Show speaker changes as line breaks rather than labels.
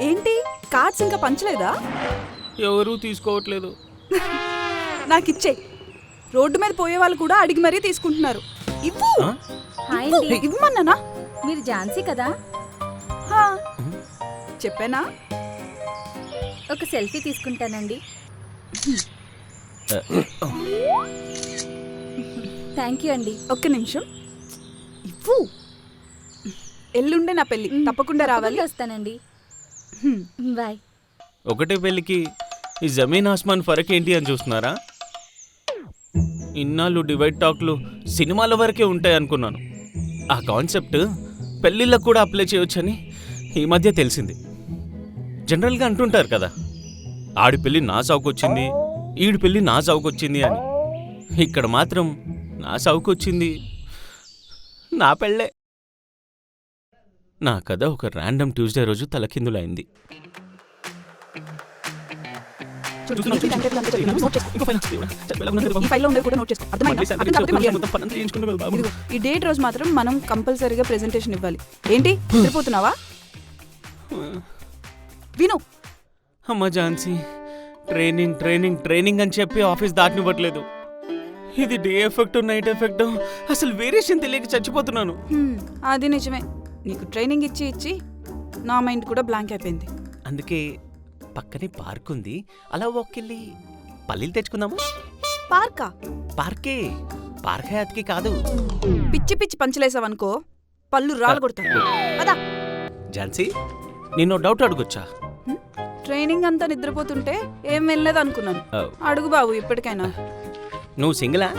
ఏంటి కార్డ్స్ ఇంకా పంచలేదా?
ఎవరూ తీసుకోవట్లేదు.
నాకిచ్చే. రోడ్డు మీద పోయే వాళ్ళు కూడా అడిగి మరీ తీసుకుంటున్నారు. ఇవ్వు.
హాయ్
ఇవ్వు.
అండి.
ఇవ్వమన్నానా?
మీరు ఝాన్సీ కదా?
హా. చెప్పానా?
ఒక సెల్ఫీ తీసుకుంటానండి. థ్యాంక్ యూ అండి.
ఒక్క నిమిషం. ఇవ్వు. ఎల్లుండే నా పెళ్ళి, తప్పకుండా రావాలి.
వస్తానండి. బాయ్.
ఒకటే పెళ్ళికి ఈ జమీన్ ఆస్మాన్ ఫరక్ ఏంటి అని చూస్తున్నారా? ఇన్నాళ్ళు డివైడ్ టాక్లు సినిమాల వరకే ఉంటాయి అనుకున్నాను. ఆ కాన్సెప్ట్ పెళ్ళిళ్ళకు కూడా అప్లై చేయొచ్చని ఈ మధ్య తెలిసింది. జనరల్గా అంటుంటారు కదా, ఆడి పెళ్ళి నా సాగుకొచ్చింది, ఈడి పెళ్ళి నా సాగుకొచ్చింది అని. ఇక్కడ మాత్రం నా సాగుకొచ్చింది నా పెళ్ళే. నా కథ ఒక ర్యాండమ్ ట్యూస్డే రోజు తలకిందులైంది.
ఈ డేట్ రోజు మాత్రం మనం కంపల్సరీగా ప్రెజెంటేషన్ ఇవ్వాలి. ఏంటి నిద్రపోతున్నావా? విను.
అమ్మ ఝాన్సీ, ట్రైనింగ్ ట్రైనింగ్ ట్రైనింగ్ అని చెప్పి ఆఫీస్ దాటనివ్వట్లేదు. ఇది డే ఎఫెక్ట్ నైట్ ఎఫెక్ట్, అసలు వేరియేషన్ తెలియక చచ్చిపోతున్నాను.
అది నిజమే. నీకు ట్రైనింగ్ ఇచ్చి ఇచ్చి నా మైండ్ కూడా బ్లాంక్ అయిపోయింది.
అందుకే పక్కనే పార్క్ ఉంది, అలా వాక్కెళ్ళి పల్లీలు తెచ్చుకుందామా?
పార్కా?
పార్కే, పార్క్ హయాత్కి కాదు.
పిచ్చి పిచ్చి పంచలేసావనుకో పళ్ళు రాళ్ళు కొడతాను. పదా.
ఝాన్సీ, నిన్నో డౌట్ అడగొచ్చా?
ట్రైనింగ్ అంతా నిద్రపోతుంటే ఏం వెళ్ళలేదు అనుకున్నాను. అడుగు బాబు ఇప్పటికైనా.
నువ్వు సింగిలా?